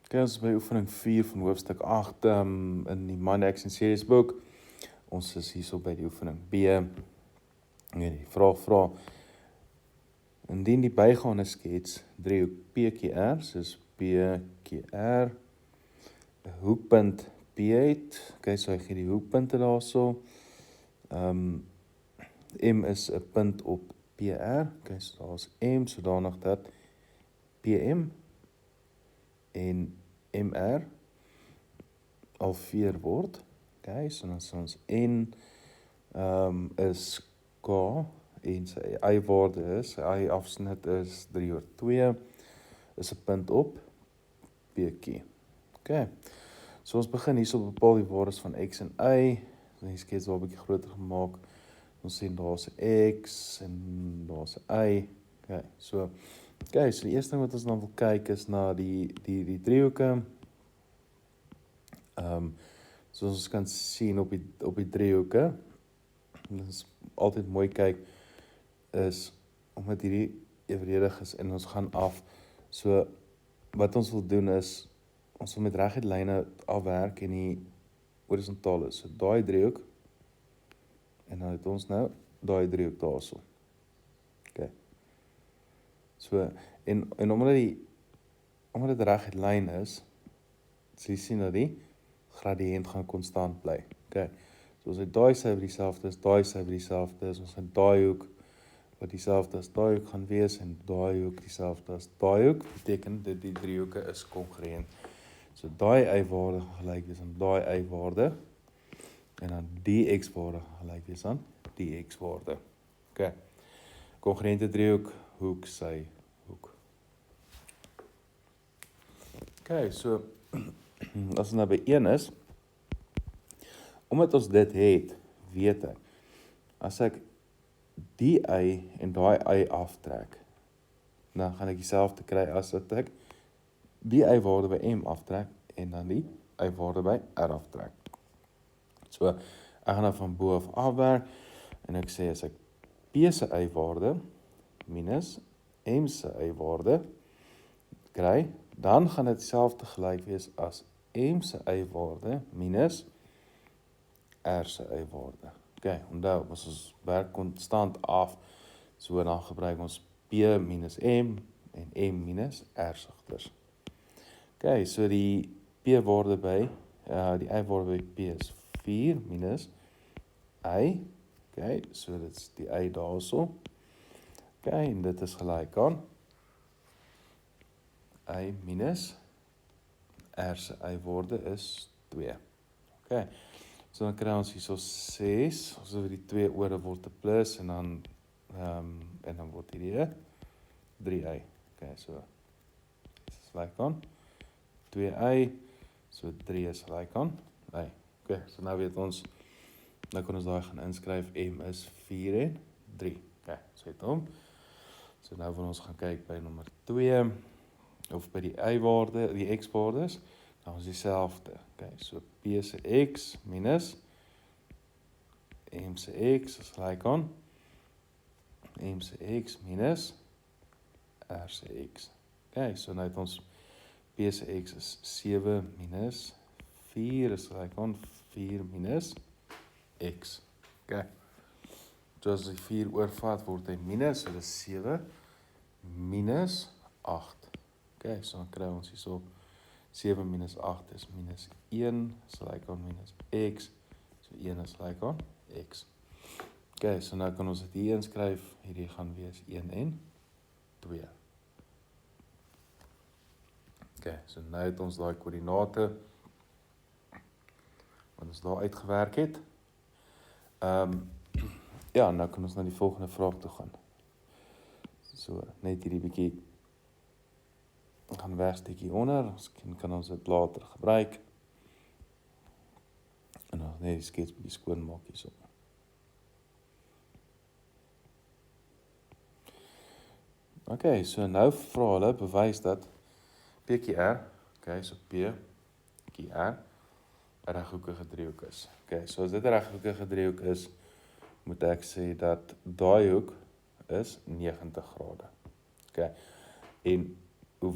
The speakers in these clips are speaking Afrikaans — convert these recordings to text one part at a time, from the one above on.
Kyk, ons is by oefening 4 van hoofstuk 8 in die Mind Action Series boek. Ons is hierso by die oefening B. Nee, die vraag vra, indien die bygaande skets driehoek PQR, soos PQR, 'n hoekpunt P het. Okay, so hy gee die hoekpunte daarso. M is 'n punt op PR. Okay, so daar's M, sodanig dat PM en MR al 4 word. Okay, so dan is ons N is K en sy y-waarde is, sy y-afsnit is 3/2, is 'n punt op PQ. Okay, so ons begin hierso bepaal die waardes van X en Y. Die skets wel 'n bietjie groter gemaak. Ons sien daar's 'n X en daar's 'n Y. Okay, so die eerste ding wat ons dan wil kyk is na die driehoeke. Soos ons kan sien op die driehoeke, ons altyd mooi kyk, is omdat hierdie evenredig is en ons gaan af. So wat ons wil doen is, ons wil met reguit lyne afwerk en die horisontale. So daai driehoek, en dan het ons nou daai driehoek daarso. Okay. So, en omdat dit reguit lyn is, so jy sien dat die gradiënt gaan konstant bly. Okay. So as daai syfer dieselfde is, daai syfer dieselfde is, ons gaan daai hoek wat dieselfde as daai hoek gaan wees en daai hoek dieselfde as daai hoek, beteken dit die driehoeke is kongruent. So daai y-waarde gaan gelyk wees aan daai y-waarde en dan die x-waarde gaan gelyk wees aan die x-waarde. Okay. Kongruente driehoek, hoek, sy hoek. Okay, so as ons nou by 1 is, omdat ons dit het, weet ek, as ek die y en daai y aftrek, dan gaan ek dieselfde kry as wat ek die y-waarde by M aftrek en dan die y-waarde by R aftrek. So, ek gaan nou van bo af afwerk en ek sê as ek P se y-waarde minus M se y-waarde kry, dan gaan dit dieselfde gelyk wees as M se y-waarde minus R se y-waarde. Okay, onthou, as ons werk konstant af, so dan gebruik ons P minus M en M minus R sigters. Okay, so die P-waarde by, die y-waarde by P is 4 minus y. Okay, so dit is die y daarso. Okay, en dit is gelyk aan y minus R se y-waarde is 2. Okay, so dan kry ons hierso 6, so die 2 ore word 'n plus en dan word hierdie 3y. Okay, so dit is gelyk aan 2y, so 3 is gelyk aan y. Okay, so nou weet ons, nou kan ons daai gaan inskryf, M is 4 en 3. Okay, so het hom. So nou wil ons gaan kyk by nommer 2, of by die y-waarde, die x-waardes, dan is dieselfde. Okay, so P se x minus M se x is gelyk aan M se x minus R se x. Okay, so nou het ons P se x is 7 minus 4 is gelyk aan 4 minus x. Okay. So as die 4 oorvat, word hy minus, so dit is 7 minus 8. Okay, so dan kry ons hierso 7 minus 8 is minus 1, is gelyk aan minus x, so 1 is gelyk aan x. Okay, so nou kan ons dit hier inskryf, hierdie gaan wees 1 en 2. Okay, so nou het ons daai koördinate wat ons daar uitgewerk het. Ja, nou kan ons na die volgende vraag toe gaan. So, net hierdie bietjie gaan wegsteek hier onder, miskien kan ons dit later gebruik. En dan net die skets bietjie skoon maak hierso. Okay, so nou vra hulle, bewys dat PQR, okay, so PQR, 'n reghoekige driehoek is. Okay, so as dit 'n reghoekige driehoek is, moet ek sê dat daai hoek is 90 grade. Okay, en hoe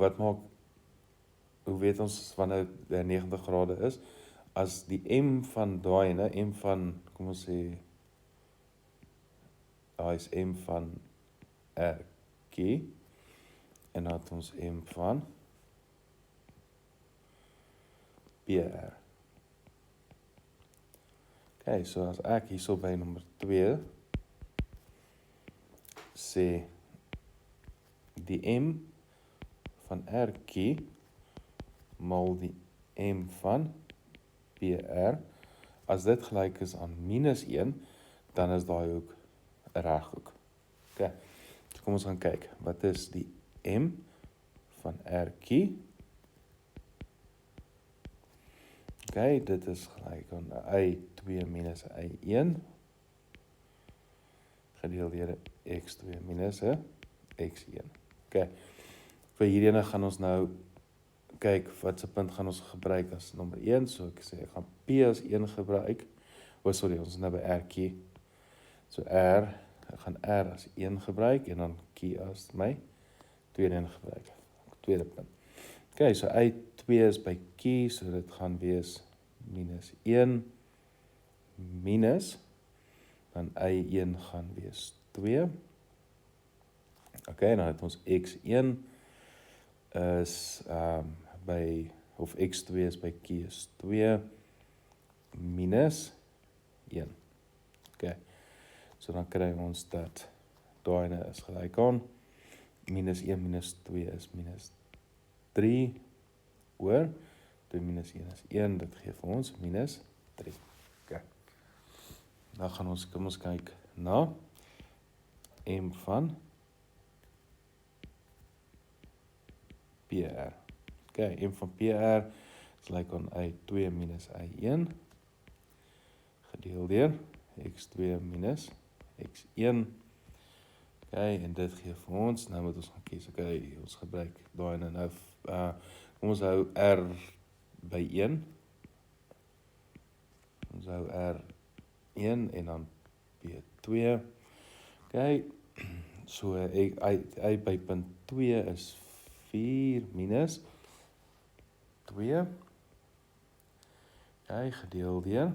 hoe weet ons wanneer 90 grade is? As die M van daai ene, M van, kom ons sê, daai is M van RQ, en dan het ons M van PR. Okay, so as ek hierso by nommer 2 sê die M van RQ mal die M van PR, as dit gelyk is aan -1, dan is daai hoek 'n reghoek. Okay, so kom ons gaan kyk, wat is die M van RQ? Okay, dit is gelyk aan Y2 minus Y1 gedeel deur X2 minus X1. Okay, vir hierdie gaan ons nou kyk wat se punt gaan ons gebruik as nommer 1, so ek sê ek gaan P as 1 gebruik. Ons is nou by RQ. So ek gaan R as 1 gebruik en dan Q as my tweede een gebruik. Tweede punt. Okay, so Y2 is by Q, so dit gaan wees -1 minus, dan Y1 gaan wees 2. Okay, dan het ons X1 is by, of X2 is by Q is 2 minus 1. Okay, so dan kry ons dat daai ene is gelyk aan -1 minus 2 is -3 oor 2 minus 1 is 1, dit gee vir ons -3. Okay. Dan gaan ons, kom ons kyk na M van PR. Okay, M van PR is gelyk aan Y2 minus Y1 gedeel deur X2 minus X1. Okay, en dit gee vir ons, nou moet ons gaan kies, okay, ons gebruik daai nou, kom ons hou R by 1. Ons hou R1 en dan P2. Okay, so hy by punt 2 is 4 minus 2. Okay, gedeel deur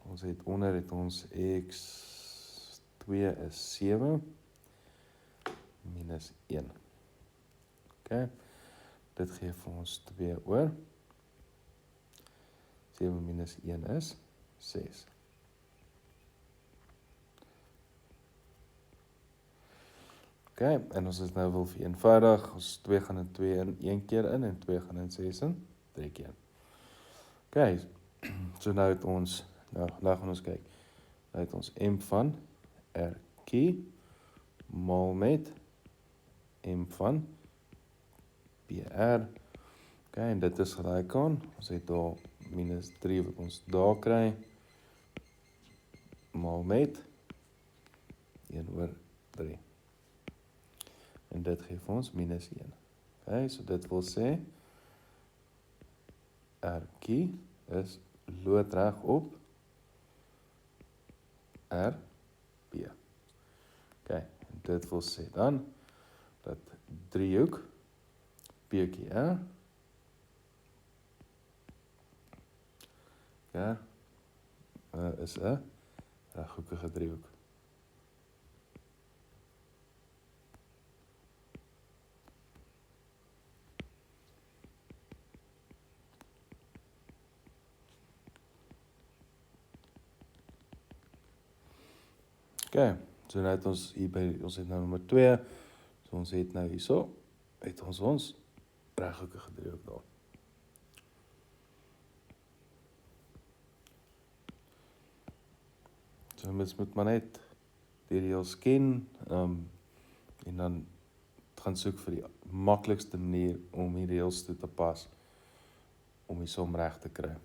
ons het onder het ons X2 is 7 minus 1. Okay, dit gee vir ons 2 oor 7 minus 1 is 6. Okay, en ons is nou wil vereenvoudig, ons 2 gaan in 2 in 1 keer in en 2 gaan in 6 in 3 keer. Okay, so nou het ons, nou gaan ons kyk, nou het ons M van RQ mal met M van PR. Okay, en dit is gelyk aan, ons het daar -3 wat ons daar kry, mal met 1 oor 3. En dit gee vir ons -1. Okay, so dit wil sê, RQ is loodreg op RP. Okay, en dit wil sê dan, dat driehoek PQR is 'n reghoekige driehoek. Okay, so nou het ons hier by, ons het nou nommer 2, so ons het nou hierso, het ons reghoekige driehoek daar. So mens moet maar net die reëls ken, en dan gaan soek vir die maklikste manier om die reëls toe te pas, om die som reg te kry.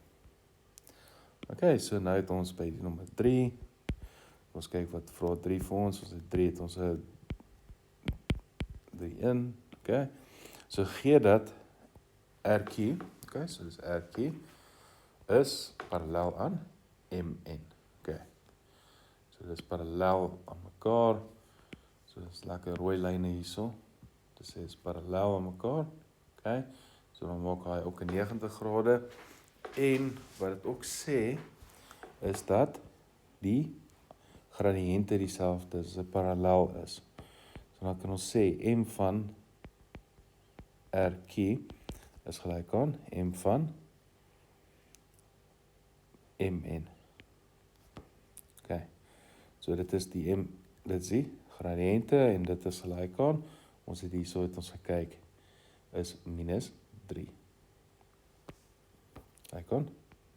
Okay, so nou het ons by die nommer 3, ons kyk wat vra 3 vir ons, ons het 3, het ons 3 in, okay, so gee dat RQ, okay, so dis RQ, is parallel aan MN, okay, so dis parallel aan mekaar, So dis lekker rooi lyne hierso. Dit sê is parallel aan mekaar. Okay. So dan maak hy ook 'n 90 grade. En wat dit ook sê is dat die gradiënte dieselfde is, 'n parallel is. So dan kan ons sê m van RQ is gelyk aan m van Mn. Okay. So dit is die dit is die gradiënte en dit is gelyk aan, ons het hierso het ons gekyk, is minus 3. Gelyk aan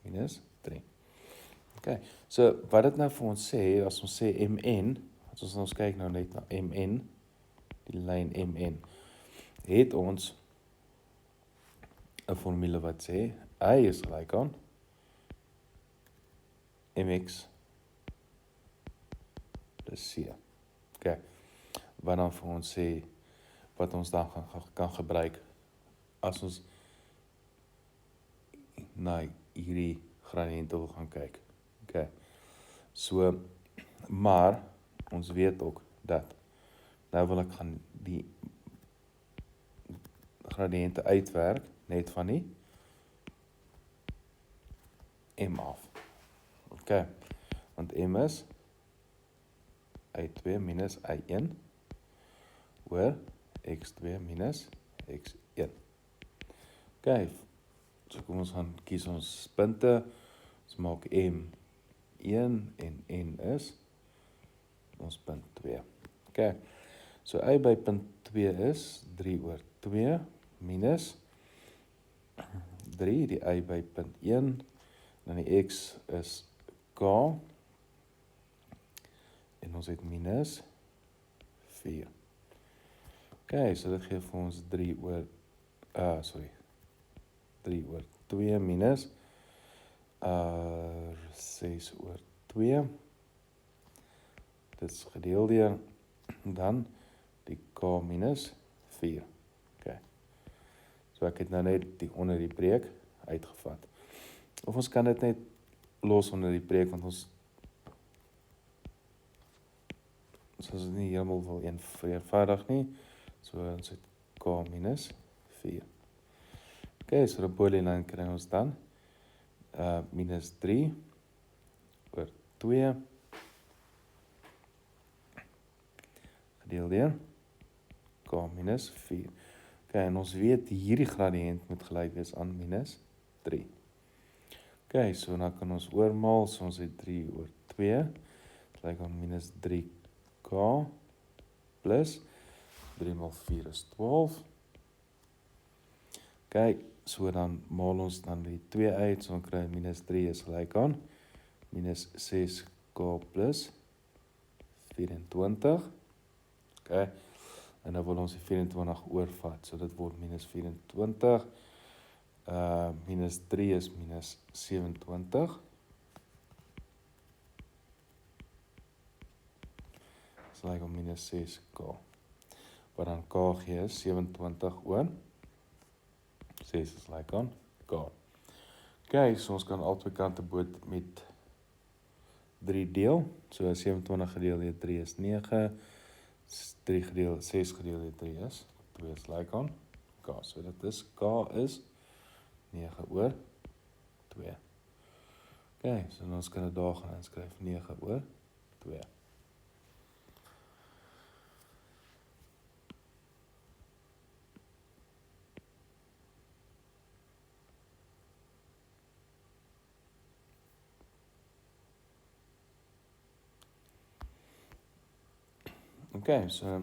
minus 3. Okay. So wat dit nou vir ons sê, as ons sê Mn, as ons kyk nou net na Mn, die lyn Mn, het ons 'n formule wat sê y is gelyk aan mx plus c. Okay. Wat dan vir ons sê, wat ons dan kan gebruik, as ons na hierdie gradiënte wil gaan kyk. Okay. So, maar, ons weet ook dat, nou wil ek gaan die gradiënte uitwerk, net van die m af. Okay. Want m is y2 minus y1 oor x2 minus x1. Okay, so kom ons gaan kies ons punte. Ons maak m1 en n is ons punt 2. Okay, so y by punt 2 is 3 oor 2 minus 3, die y by punt 1, dan die x is k, en ons het minus 4. Okay, so dit gee vir ons 3 oor 2 minus 6 oor 2. Dit is gedeel deur dan die k minus 4. Okay. So ek het nou net die onder die breek uitgevat. Of ons kan dit net los onder die breek, want ons is nie helemaal wil vereenvoudig nie. So ons het k minus 4. Okay, so die boeliening kry ons dan minus 3 oor 2 gedeel deur k minus 4. Okay, en ons weet hierdie gradiënt moet gelyk wees aan minus 3. Okay, so nou kan ons oormaal, so ons het 3 oor 2 gelyk aan minus 3k plus 3 maal 4 is 12. Okay, so dan maal ons dan die 2 uit, so dan kry minus 3 is gelyk aan minus 6k plus 24. Okay, en dan wil ons die 24 oorvat, so dit word minus 24. Minus 3 is minus 27. Dis gelyk aan minus 6k. Wat dan k gee is 27 oor 6 is gelyk aan k. Okay, so ons kan albei kante met 3 deel. So 27 gedeel deur 3 is 9. 6 gedeel deur 3 is 2 is gelyk aan k. So dit is k is 9 oor 2. Okay, so ons kan dit daar gaan inskryf 9 oor 2. Okay, so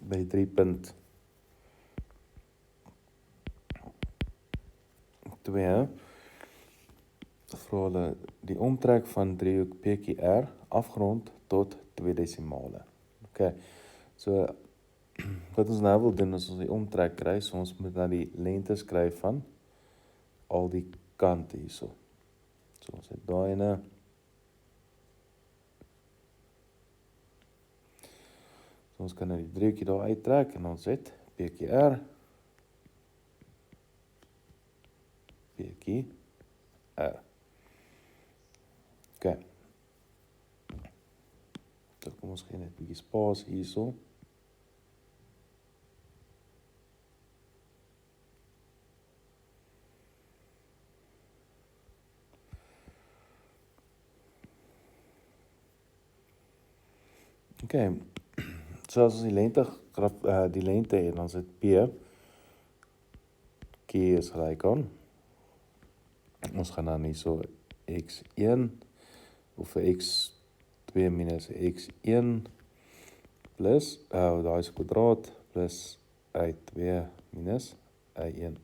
by 3.2 vra hulle die omtrek van driehoek PQR afgerond tot 2 desimale. Okay, so wat ons nou wil doen is ons die omtrek kry, so ons moet nou die lengte skryf van al die kante hierso. So ons het daai ene. So ons kan nou die driehoekie daar uittrek en ons het PQR, PQR. Okay. So kom ons gee net 'n bietjie spasie hierso. Okay. So as ons die lengte het, dan is dit P. K is gelyk aan. Ons gaan dan hierso x1 of vir x2 minus x1 plus, daai is kwadraat, plus y2 minus y1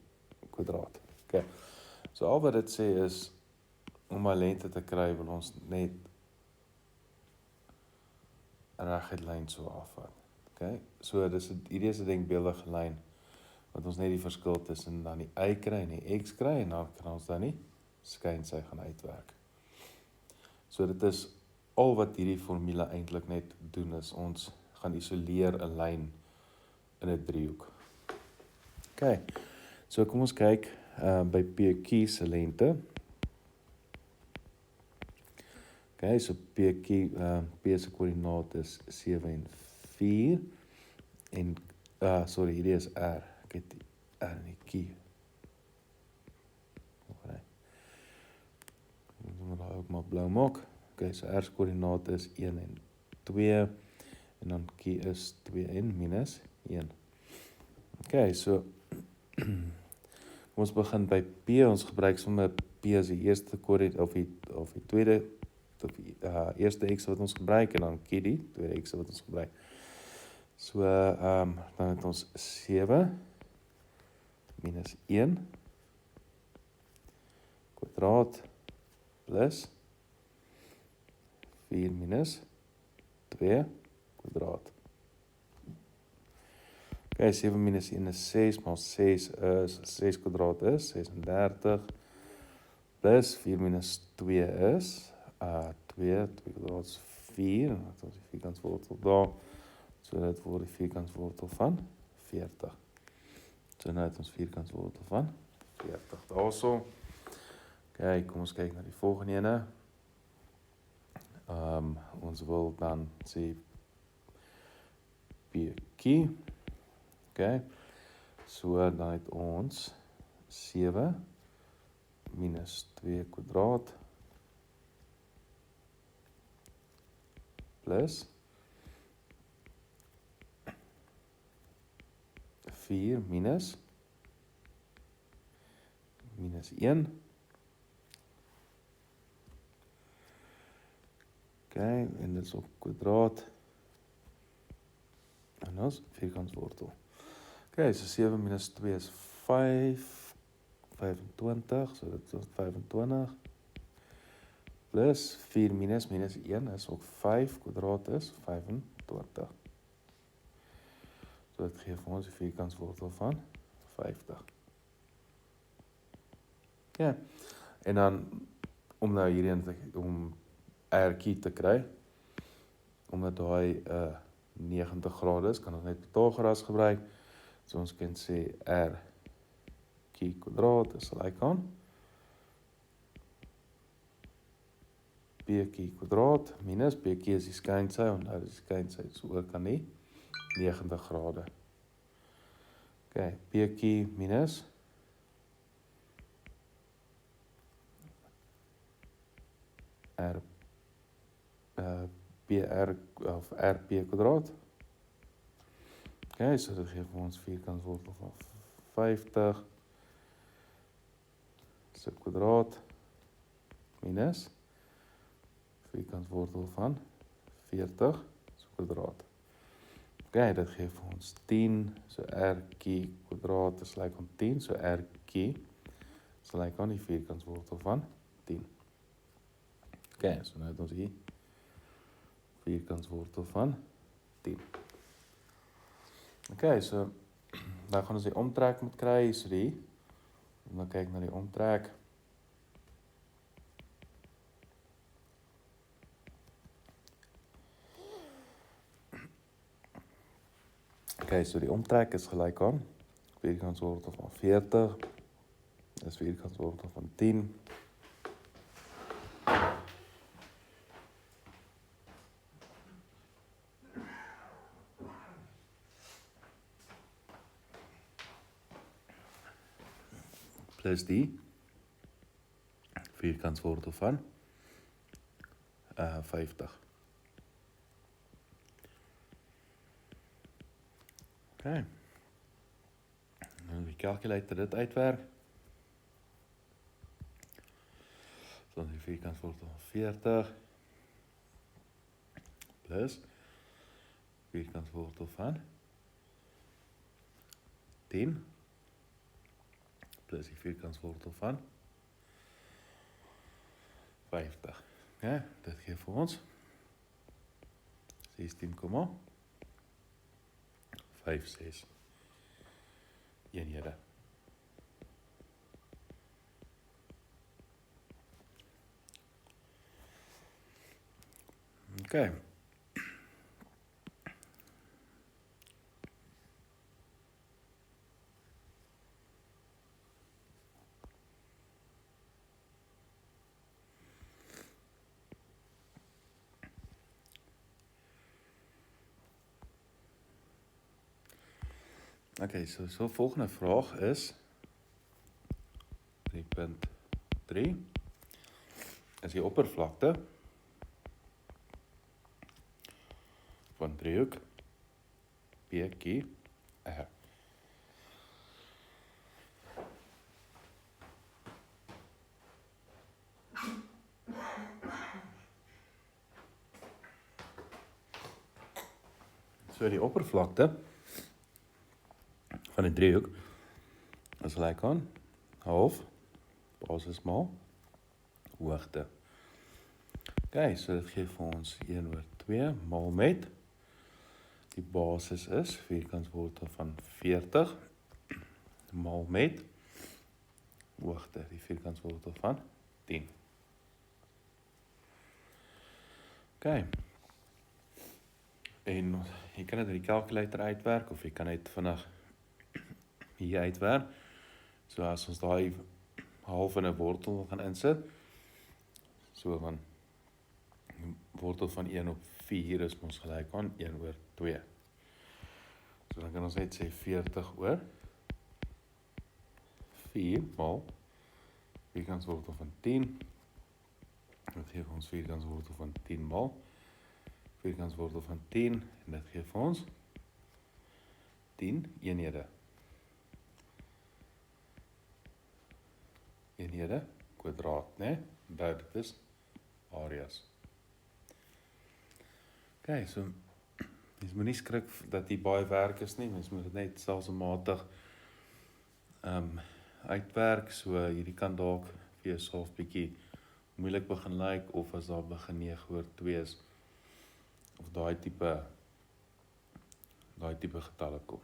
kwadraat. Okay. So al wat dit sê is, om my lengte te kry, wil ons net reguit lyn so afvat. Okay. So hierdie is 'n denkbeeldige lyn, wat ons net die verskil tussen dan die y kry en die x kry, en dan kan ons dan die skynsy gaan uitwerk. So dit is al wat hierdie formule eintlik net doen, is ons gaan isoleer 'n lyn in 'n driehoek. Okay, so kom ons kyk by PQ se lengte. Okay, so PQ, P se koördinaat is 7 en 4, en, hierdie is R, ek het die R en die Q. Ons moet daai ook maar blou maak. Okay, so R se koördinaat is 1 en 2, en dan Q is 2 en minus 1. Okay, so kom ons begin by P. Ons gebruik sommer P as die eerste koördinaat, of die tweede, of die eerste x wat ons gebruik, en dan Q die tweede x wat ons gebruik. So, dan het ons 7 minus 1 kwadraat plus 4 minus 2 kwadraat. Okay, 7 minus 1 is 6, maar 6 kwadraat is 36, plus 4 minus 2 is 2 kwadraat is 4, en dat is die vierkantswortel daar, so dit word die vierkantswortel van 40. So nou het ons vierkantswortel van 40 daarso. Okay, kom ons kyk na die volgende ene. Ons wil dan sê PQ. Okay, so dan het ons 7 minus 2 kwadraat plus 4 minus 1. Okay, en dit is op kwadraat. En dan is vierkantswortel. Okay, so 7 minus 2 is 25, so dit is 25. Plus 4 minus 1 is ook 5, kwadraat is 25. So dit gee vir ons die vierkantswortel van 50. Ja, en dan, om nou hierin om RQ te kry, omdat daai 90 grade is, kan ons net Pythagoras gebruik. So ons kan sê RQ kwadraat is gelyk aan PQ kwadraat minus PQ is die skynsy, en nou is die skynsy so ook aan die 90 grade. Okay, PQ minus PR of RP kwadraat. Okay, so dit gee vir ons vierkantswortel van 50 se kwadraat minus vierkantswortel van 40 se kwadraat. Okay, dit gee vir ons 10, so RQ kwadraat is gelyk aan 10, so RQ is gelyk aan die vierkantswortel van 10. Okay, so nou het ons hier vierkantswortel van 10. Okay, so nou gaan ons die omtrek moet kry, so dan kyk na die omtrek. Okay, so die omtrek is gelyk aan vierkantswortel van 40, dis vierkantswortel van 10. plus die vierkantswortel van 50. Okay. Nou die calculator dit uitwerk. Dan die vierkantswortel van 40 plus vierkantswortel van 10 plus die vierkantswortel van 50. Ja, dit gee vir ons 16,56 eenhede. Okay. Okay, so volgende vraag is 3.3 is die oppervlakte van driehoek PQR. So die oppervlakte van die driehoek is gelyk aan half basis maal hoogte. Okay, so dit gee vir ons 1/2 maal met die basis is vierkantswortel van 40 maal met hoogte, die vierkantswortel van 10. Okay. En jy kan dit in die calculator uitwerk of jy kan net vinnig hier uitwerk. So as ons daai half in 'n wortel gaan insit, so dan wortel van 1/4 is ons gelyk aan 1/2. So dan kan ons net sê 40/4 maal vierkantswortel van 10. Dit gee vir ons vierkantswortel van 10 maal vierkantswortel van 10 en dit gee vir ons 10 eenhede. Eenhede kwadraat, né? Dit is areas. Okay, so mens moet nie skrik dat die baie werk is nie, mens moet dit net stelselmatig uitwerk, so hierdie kan dalk vir jouself bietjie moeilik begin lyk, of as daar begin 9/2 is, of daai tipe getalle kom.